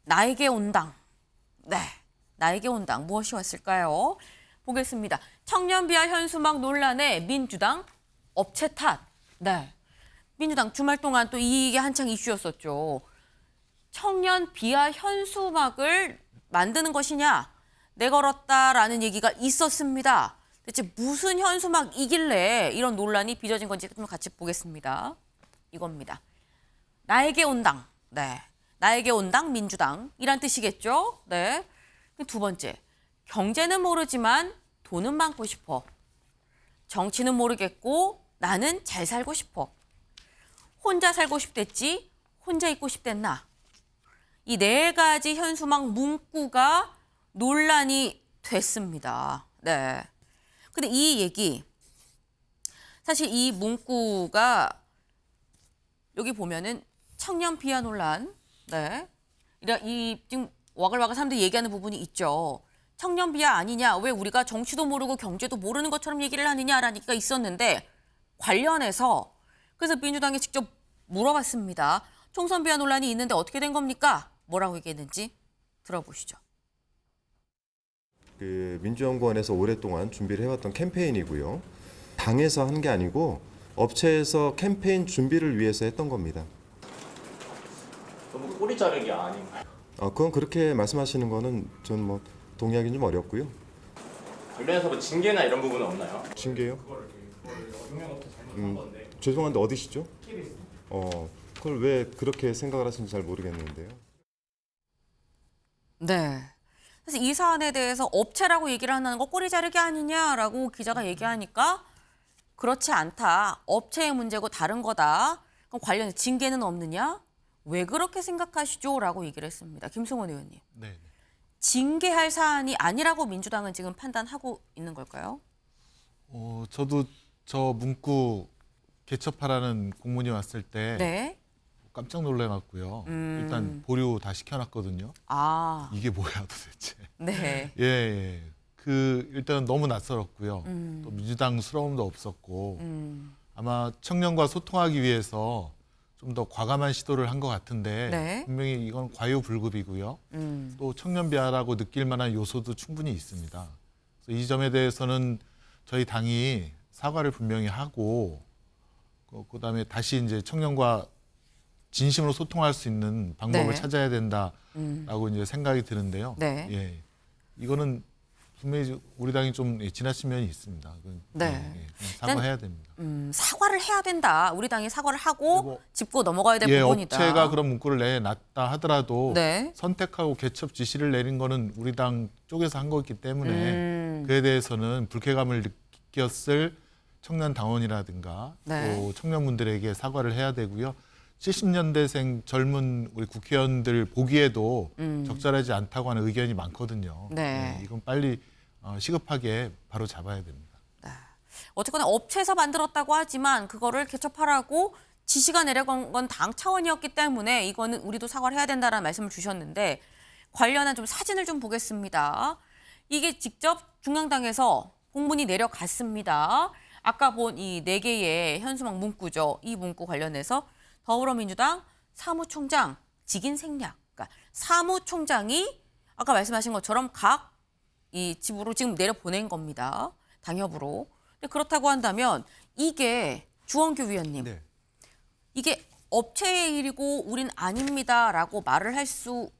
나에게 온 당. 네, 나에게 온 당 무엇이 왔을까요? 보겠습니다. 청년 비하 현수막 논란에 민주당 업체 탓. 네, 민주당 주말 동안 또 이게 한창 이슈였었죠. 청년 비하 현수막을 만드는 것이냐 내걸었다라는 얘기가 있었습니다. 대체 무슨 현수막이길래 이런 논란이 빚어진 건지 좀 같이 보겠습니다. 이겁니다. 나에게 온 당. 네. 나에게 온 당 민주당 이란 뜻이겠죠. 네. 두 번째, 경제는 모르지만 돈은 많고 싶어. 정치는 모르겠고 나는 잘 살고 싶어. 혼자 살고 싶댔지 혼자 있고 싶댔나. 이 네 가지 현수막 문구가 논란이 됐습니다. 네. 근데 이 얘기, 사실 이 문구가 여기 보면은 청년 비하 논란, 네. 이 지금 와글와글 사람들이 얘기하는 부분이 있죠. 청년 비하 아니냐, 왜 우리가 정치도 모르고 경제도 모르는 것처럼 얘기를 하느냐라는 얘기가 있었는데 관련해서 그래서 민주당이 직접 물어봤습니다. 총선 비하 논란이 있는데 어떻게 된 겁니까? 뭐라고 얘기했는지 들어보시죠. 민주연구원에서 오랫동안 준비를 해왔던 캠페인이고요. 당에서 한 게 아니고 업체에서 캠페인 준비를 위해서 했던 겁니다. 너무 꼬리 자르기 아닌가요? 그건 그렇게 말씀하시는 거는 전 뭐 동의하기는 좀 어렵고요. 관련해서 뭐 징계나 이런 부분은 없나요? 징계요? 죄송한데 어디시죠? 그걸 왜 그렇게 생각을 하시는지 잘 모르겠는데요. 네. 그래서 이 사안에 대해서 업체라고 얘기를 한다는 거 꼬리 자르기 아니냐라고 기자가 얘기하니까 그렇지 않다. 업체의 문제고 다른 거다. 그럼 관련해 징계는 없느냐? 왜 그렇게 생각하시죠? 라고 얘기를 했습니다. 김승원 의원님. 네. 징계할 사안이 아니라고 민주당은 지금 판단하고 있는 걸까요? 저도 저 문구 개첩하라는 공문이 왔을 때 네. 깜짝 놀래갖고요. 일단 보류 다 시켜놨거든요. 아, 이게 뭐야 도대체. 네. 예. 일단 너무 낯설었고요. 또 민주당스러움도 없었고 아마 청년과 소통하기 위해서 좀 더 과감한 시도를 한 것 같은데 네. 분명히 이건 과유불급이고요. 또 청년 비하라고 느낄 만한 요소도 충분히 있습니다. 그래서 이 점에 대해서는 저희 당이 사과를 분명히 하고 그다음에 다시 이제 청년과 진심으로 소통할 수 있는 방법을 네. 찾아야 된다라고 이제 생각이 드는데요. 네. 예, 이거는 분명히 우리 당이 좀 지나친 면이 있습니다. 네. 사과해야 됩니다. 사과를 해야 된다. 우리 당이 사과를 하고 그리고 짚고 넘어가야 될 부분이다. 업체가 그런 문구를 내놨다 하더라도 네. 선택하고 개첩 지시를 내린 거는 우리 당 쪽에서 한 거기 때문에 그에 대해서는 불쾌감을 느꼈을 청년 당원이라든가 네. 또 청년분들에게 사과를 해야 되고요. 70년대생 젊은 우리 국회의원들 보기에도 적절하지 않다고 하는 의견이 많거든요. 네. 이건 빨리 시급하게 바로 잡아야 됩니다. 어쨌거나 업체에서 만들었다고 하지만 그거를 개첩하라고 지시가 내려간 건 당 차원이었기 때문에 이거는 우리도 사과를 해야 된다는 말씀을 주셨는데 관련한 좀 사진을 좀 보겠습니다. 이게 직접 중앙당에서 공문이 내려갔습니다. 아까 본 이 4개의 현수막 문구죠. 이 문구 관련해서 더불어민주당 사무총장 직인 생략. 그러니까 사무총장이 아까 말씀하신 것처럼 각 이 집으로 지금 내려보낸 겁니다. 당협으로. 근데 그렇다고 한다면 이게 주원규 위원님. 네. 이게 업체의 일이고 우린 아닙니다라고 말을 할 수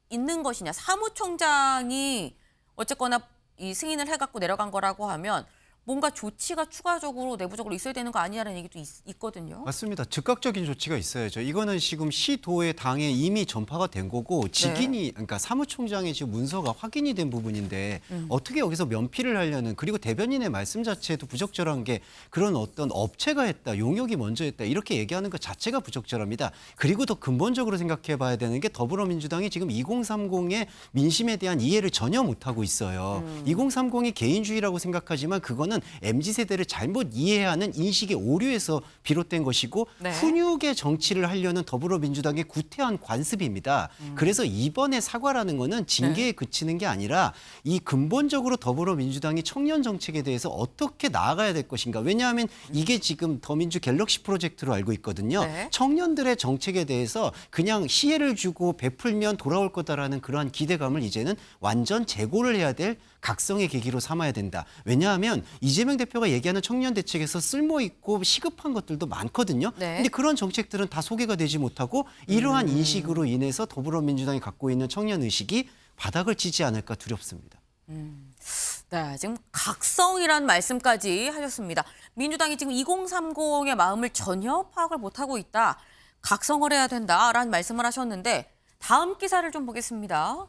있는 것이냐. 사무총장이 어쨌거나 이 승인을 해갖고 내려간 거라고 하면 뭔가 조치가 추가적으로 내부적으로 있어야 되는 거 아니냐는 얘기도 있거든요. 맞습니다. 즉각적인 조치가 있어야죠. 이거는 지금 시도의 당에 이미 전파가 된 거고 직인이 그러니까 사무총장의 지금 문서가 확인이 된 부분인데 어떻게 여기서 면피를 하려는 그리고 대변인의 말씀 자체도 부적절한 게 그런 어떤 업체가 했다, 용역이 먼저 했다 이렇게 얘기하는 것 자체가 부적절합니다. 그리고 더 근본적으로 생각해 봐야 되는 게 더불어민주당이 지금 2030의 민심에 대한 이해를 전혀 못하고 있어요. 2030이 개인주의라고 생각하지만 그거는 이거는 MZ세대를 잘못 이해하는 인식의 오류에서 비롯된 것이고 네. 훈육의 정치를 하려는 더불어민주당의 구태한 관습입니다. 그래서 이번에 사과라는 거는 징계에 그치는 게 아니라 이 근본적으로 더불어민주당이 청년 정책에 대해서 어떻게 나아가야 될 것인가. 왜냐하면 이게 지금 더민주 갤럭시 프로젝트로 알고 있거든요. 네. 청년들의 정책에 대해서 그냥 시혜를 주고 베풀면 돌아올 거다라는 그러한 기대감을 이제는 완전 재고를 해야 될 각성의 계기로 삼아야 된다. 왜냐하면 이재명 대표가 얘기하는 청년 대책에서 쓸모 있고 시급한 것들도 많거든요. 네. 근데 그런 정책들은 다 소개가 되지 못하고 이러한 인식으로 인해서 더불어민주당이 갖고 있는 청년 의식이 바닥을 치지 않을까 두렵습니다. 네, 지금 각성이란 말씀까지 하셨습니다. 민주당이 지금 2030의 마음을 전혀 파악을 못하고 있다. 각성을 해야 된다라는 말씀을 하셨는데 다음 기사를 좀 보겠습니다.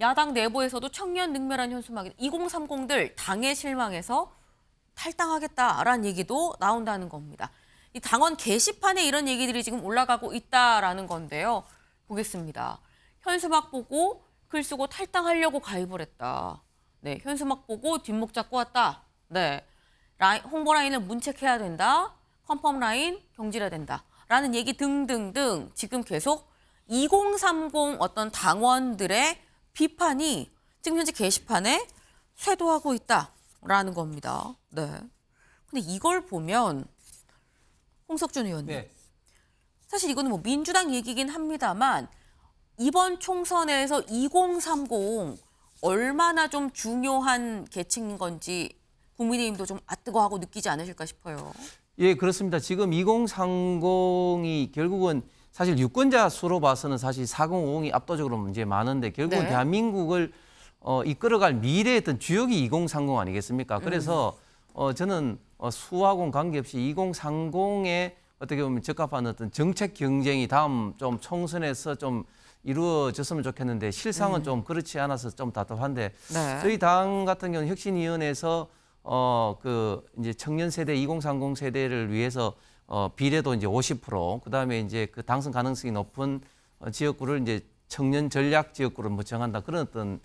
야당 내부에서도 청년 능멸한 현수막이 2030들 당에 실망해서 탈당하겠다라는 얘기도 나온다는 겁니다. 이 당원 게시판에 이런 얘기들이 지금 올라가고 있다라는 건데요. 보겠습니다. 현수막 보고 글 쓰고 탈당하려고 가입을 했다. 네, 현수막 보고 뒷목 잡고 왔다. 네, 홍보 라인을 문책해야 된다. 컨펌 라인 경질해야 된다. 라는 얘기 등등등 지금 계속 2030 어떤 당원들의 비판이 지금 현재 게시판에 쇄도하고 있다라는 겁니다. 네. 근데 이걸 보면 홍석준 의원님, 네. 사실 이거는 뭐 민주당 얘기긴 합니다만 이번 총선에서 2030 얼마나 좀 중요한 계층인 건지 국민의힘도 좀 아뜨거하고 느끼지 않으실까 싶어요. 예, 그렇습니다. 지금 2030이 결국은 사실 유권자 수로 봐서는 사실 4050이 압도적으로 문제 많은데 결국은 네. 대한민국을 이끌어갈 미래의 어떤 주역이 2030 아니겠습니까? 그래서 저는 수하고는 관계없이 2030에 어떻게 보면 적합한 어떤 정책 경쟁이 다음 좀 총선에서 좀 이루어졌으면 좋겠는데 실상은 좀 그렇지 않아서 좀 답답한데 네. 저희 당 같은 경우는 혁신위원회에서 이제 청년 세대 2030 세대를 위해서 비례도 이제 50%, 그다음에 이제 그 당선 가능성이 높은 지역구를 이제 청년 전략 지역구로 뭐 정한다 그런 어떤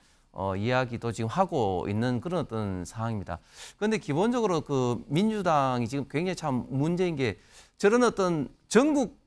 이야기도 지금 하고 있는 그런 어떤 상황입니다. 그런데 기본적으로 그 민주당이 지금 굉장히 참 문제인 게 저런 어떤 전국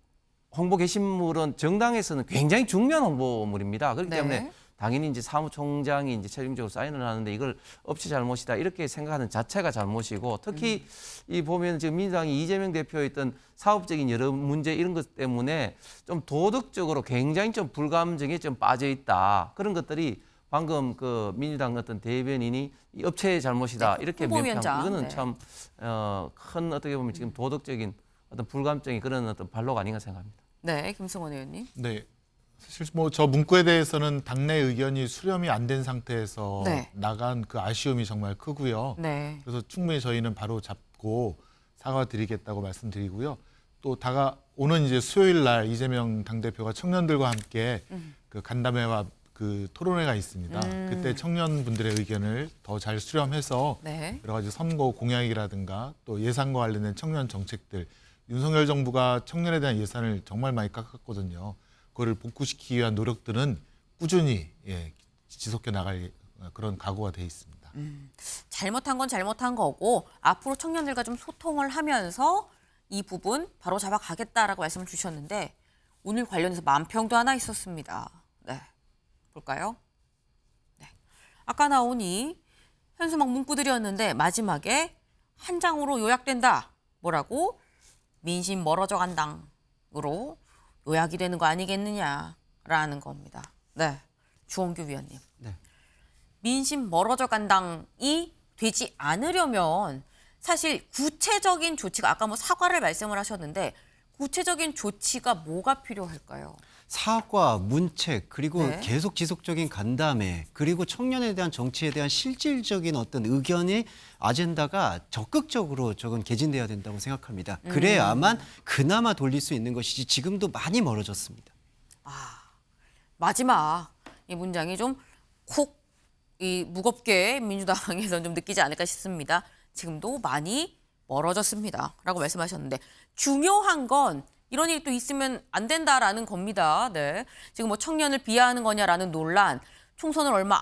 홍보 게시물은 정당에서는 굉장히 중요한 홍보물입니다. 그렇기 네. 때문에 당연히 이제 사무총장이 이제 최종적으로 사인을 하는데 이걸 업체 잘못이다 이렇게 생각하는 자체가 잘못이고 특히 이 보면 지금 민주당이 이재명 대표의 어떤 사업적인 여러 문제 이런 것 때문에 좀 도덕적으로 굉장히 좀 불감정에 좀 빠져 있다. 그런 것들이 방금 그 민주당 어떤 대변인이 이 업체의 잘못이다 네, 이렇게 홍보위원장. 명쾌한 이거는 네. 참 큰 어떻게 보면 지금 도덕적인 어떤 불감정이 그런 어떤 발로가 아닌가 생각합니다. 네, 김승원 의원님. 네. 사실 뭐 저 문구에 대해서는 당내 의견이 수렴이 안 된 상태에서 네. 나간 그 아쉬움이 정말 크고요. 네. 그래서 충분히 저희는 바로 잡고 사과드리겠다고 말씀드리고요. 또 오는 이제 수요일 날 이재명 당대표가 청년들과 함께 그 간담회와 그 토론회가 있습니다. 그때 청년분들의 의견을 더 잘 수렴해서 네. 여러 가지 선거 공약이라든가 또 예산과 관련된 청년 정책들, 윤석열 정부가 청년에 대한 예산을 정말 많이 깎았거든요. 그거를 복구시키기 위한 노력들은 꾸준히 지속해 나갈 그런 각오가 돼 있습니다. 잘못한 건 잘못한 거고 앞으로 청년들과 좀 소통을 하면서 이 부분 바로 잡아 가겠다라고 말씀을 주셨는데 오늘 관련해서 만평도 하나 있었습니다. 네. 볼까요? 네. 아까 나온 이 현수막 문구들이었는데 마지막에 한 장으로 요약된다. 뭐라고? 민심 멀어져 간당으로 요약이 되는 거 아니겠느냐라는 겁니다. 네. 주홍규 위원님. 네. 민심 멀어져 간당이 되지 않으려면 사실 구체적인 조치가 아까 뭐 사과를 말씀을 하셨는데 구체적인 조치가 뭐가 필요할까요? 사과, 문책, 그리고 네. 계속 지속적인 간담회, 그리고 청년에 대한 정치에 대한 실질적인 어떤 의견의 아젠다가 적극적으로 저건 개진돼야 된다고 생각합니다. 그래야만 그나마 돌릴 수 있는 것이지 지금도 많이 멀어졌습니다. 마지막 이 문장이 좀 콕 이 무겁게 민주당에서는 좀 느끼지 않을까 싶습니다. 지금도 많이 멀어졌습니다. 라고 말씀하셨는데 중요한 건 이런 일이 또 있으면 안 된다라는 겁니다. 네. 지금 뭐 청년을 비하하는 거냐라는 논란, 총선을 얼마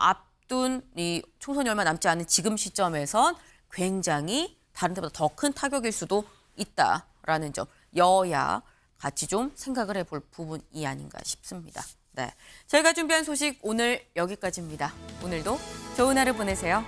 앞둔 이 총선이 얼마 남지 않은 지금 시점에선 굉장히 다른 데보다 더 큰 타격일 수도 있다라는 점 여야 같이 좀 생각을 해볼 부분이 아닌가 싶습니다. 네, 저희가 준비한 소식 오늘 여기까지입니다. 오늘도 좋은 하루 보내세요.